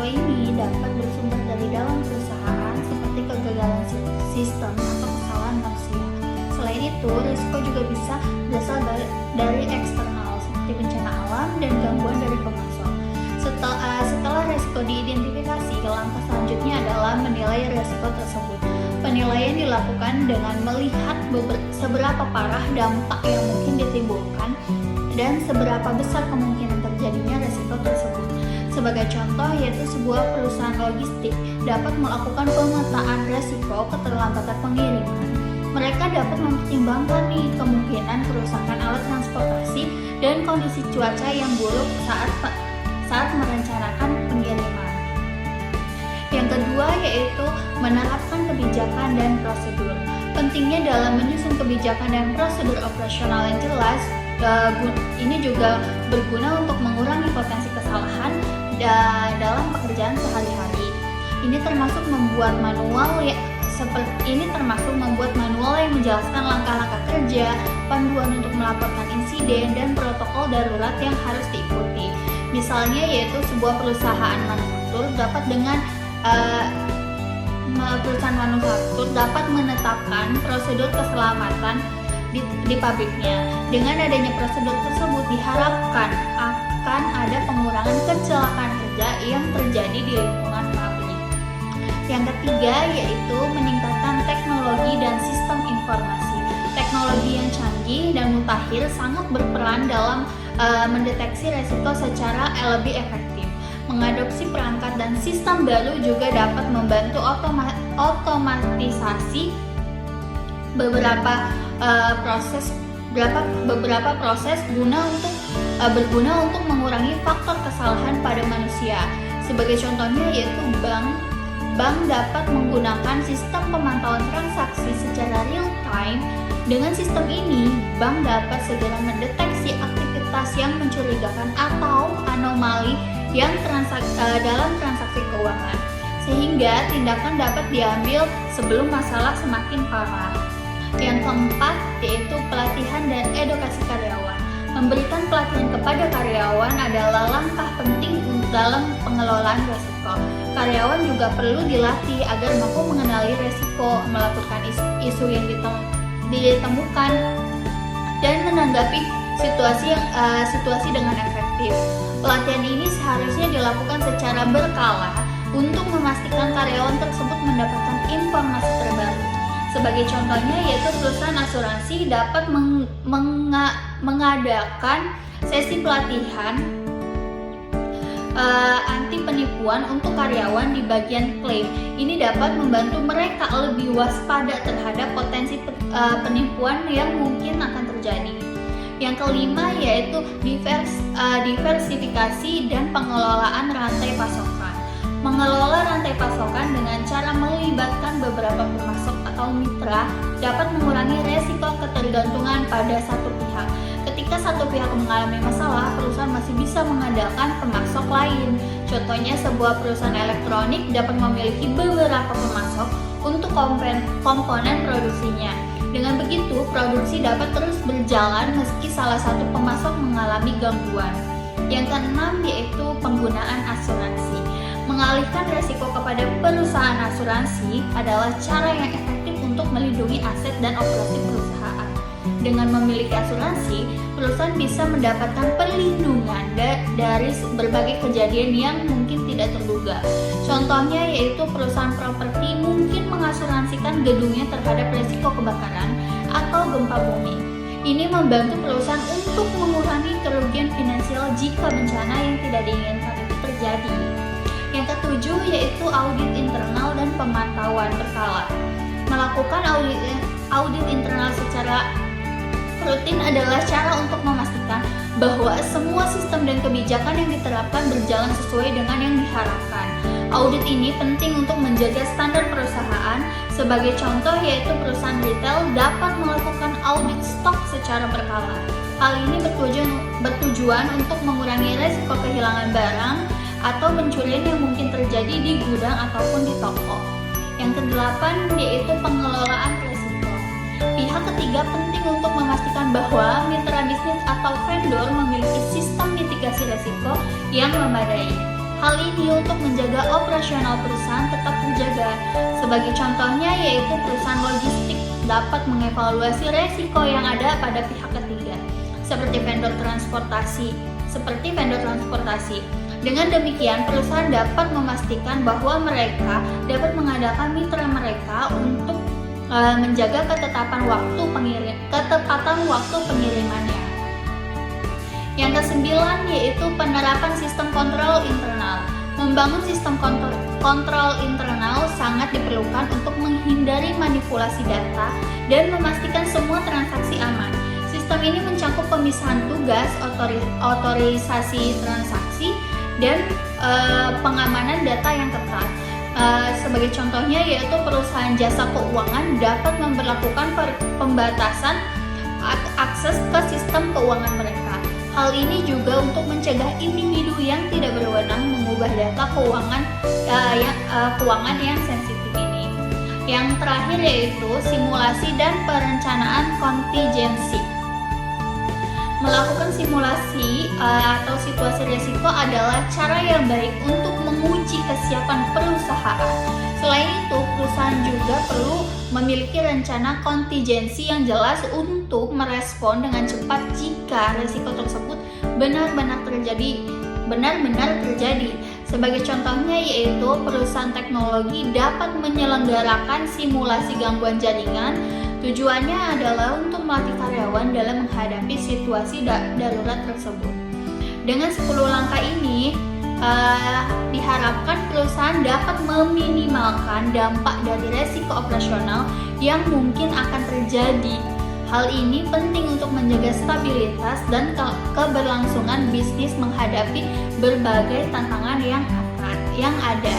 ini dapat bersumber dari dalam perusahaan seperti kegagalan sistem atau kesalahan manusia. Selain itu, risiko juga bisa berasal dari eksternal seperti bencana alam dan gangguan dari pemasok. Setelah risiko diidentifikasi, langkah selanjutnya adalah menilai risiko tersebut. Penilaian dilakukan dengan melihat seberapa parah dampak yang mungkin ditimbulkan dan seberapa besar kemungkinan terjadinya risiko tersebut. Sebagai contoh, yaitu sebuah perusahaan logistik dapat melakukan pemetaan risiko keterlambatan pengiriman. Mereka dapat mempertimbangkan kemungkinan kerusakan alat transportasi dan kondisi cuaca yang buruk saat merencanakan pengiriman. Yang kedua yaitu menerapkan kebijakan dan prosedur. Pentingnya dalam menyusun kebijakan dan prosedur operasional yang jelas, ini juga berguna untuk mengurangi potensi kesalahan dalam pekerjaan sehari-hari. Ini termasuk membuat manual yang menjelaskan langkah-langkah kerja, panduan untuk melaporkan insiden, dan protokol darurat yang harus diikuti. Misalnya yaitu sebuah perusahaan manufaktur dapat menetapkan prosedur keselamatan di pabriknya. Dengan adanya prosedur tersebut diharapkan akan ada pengurangan kecelakaan kerja yang terjadi di lingkungan pabrik. Yang ketiga yaitu meningkatkan teknologi dan sistem informasi. Teknologi yang canggih dan mutakhir sangat berperan dalam mendeteksi risiko secara lebih efektif. Mengadopsi perangkat dan sistem baru juga dapat membantu otomatisasi beberapa proses berguna untuk mengurangi faktor kesalahan pada manusia. Sebagai contohnya yaitu bank dapat menggunakan sistem pemantauan transaksi secara real time. Dengan sistem ini, bank dapat segera mendeteksi aktivitas yang mencurigakan atau anomali yang dalam transaksi keuangan, sehingga tindakan dapat diambil sebelum masalah semakin parah. Yang keempat yaitu pelatihan dan edukasi karyawan. Memberikan pelatihan kepada karyawan adalah langkah penting dalam pengelolaan risiko. Karyawan juga perlu dilatih agar mampu mengenali risiko, melaporkan isu yang ditemukan, dan menanggapi situasi dengan efektif. Pelatihan ini seharusnya dilakukan secara berkala untuk memastikan karyawan tersebut mendapatkan informasi terbaru. Sebagai contohnya yaitu perusahaan asuransi dapat mengadakan sesi pelatihan anti penipuan untuk karyawan di bagian klaim. Ini dapat membantu mereka lebih waspada terhadap potensi penipuan yang mungkin akan terjadi. Yang kelima yaitu diversifikasi dan pengelolaan rantai pasokan. Mengelola rantai pasokan dengan cara melibatkan beberapa pemasok atau mitra dapat mengurangi resiko ketergantungan pada satu pihak. Ketika satu pihak mengalami masalah, perusahaan masih bisa mengandalkan pemasok lain. Contohnya, sebuah perusahaan elektronik dapat memiliki beberapa pemasok untuk komponen produksinya. Dengan begitu, produksi dapat terus berjalan meski salah satu pemasok mengalami gangguan. Yang keenam yaitu penggunaan asuransi. Mengalihkan resiko kepada perusahaan asuransi adalah cara yang efektif untuk melindungi aset dan operasi perusahaan. Dengan memiliki asuransi, perusahaan bisa mendapatkan perlindungan dari berbagai kejadian yang mungkin tidak terduga. Contohnya yaitu perusahaan properti mungkin mengasuransikan gedungnya terhadap risiko kebakaran atau gempa bumi. Ini membantu perusahaan untuk mengurangi kerugian finansial jika bencana yang tidak diinginkan itu terjadi. Yang ketujuh yaitu audit internal dan pemantauan berkala. Melakukan audit internal secara rutin adalah cara untuk memastikan bahwa semua sistem dan kebijakan yang diterapkan berjalan sesuai dengan yang diharapkan. Audit ini penting untuk menjaga standar perusahaan. Sebagai contoh yaitu perusahaan retail dapat melakukan audit stok secara berkala. Hal ini bertujuan untuk mengurangi risiko kehilangan barang atau pencurian yang mungkin terjadi di gudang ataupun di toko. Yang kedelapan yaitu pengelolaan risiko. Pihak ketiga penting untuk memastikan bahwa mitra bisnis atau vendor memiliki sistem mitigasi risiko yang memadai. Hal ini untuk menjaga operasional perusahaan tetap terjaga. Sebagai contohnya yaitu perusahaan logistik dapat mengevaluasi resiko yang ada pada pihak ketiga, seperti vendor transportasi. Dengan demikian, perusahaan dapat memastikan bahwa mereka dapat mengadakan mitra mereka untuk menjaga ketepatan waktu pengirimannya. Yang kesembilan yaitu penerapan sistem kontrol internal. Membangun sistem kontrol internal sangat diperlukan untuk menghindari manipulasi data dan memastikan semua transaksi aman. Sistem ini mencakup pemisahan tugas, otorisasi transaksi, dan pengamanan data yang ketat. Sebagai contohnya yaitu perusahaan jasa keuangan dapat memberlakukan pembatasan akses ke sistem keuangan mereka. Hal ini juga untuk mencegah individu yang tidak berwenang mengubah data keuangan yang sensitif ini. Yang terakhir yaitu simulasi dan perencanaan kontingensi. Melakukan simulasi atau situasi risiko adalah cara yang baik untuk menguji kesiapan perusahaan. Selain itu, perusahaan juga perlu memiliki rencana kontingensi yang jelas untuk merespon dengan cepat jika risiko tersebut benar-benar terjadi. Sebagai contohnya yaitu perusahaan teknologi dapat menyelenggarakan simulasi gangguan jaringan. Tujuannya adalah untuk melatih karyawan dalam menghadapi situasi darurat tersebut. Dengan 10 langkah ini, diharapkan perusahaan dapat meminimalkan dampak dari resiko operasional yang mungkin akan terjadi. Hal ini penting untuk menjaga stabilitas dan keberlangsungan bisnis menghadapi berbagai tantangan yang ada.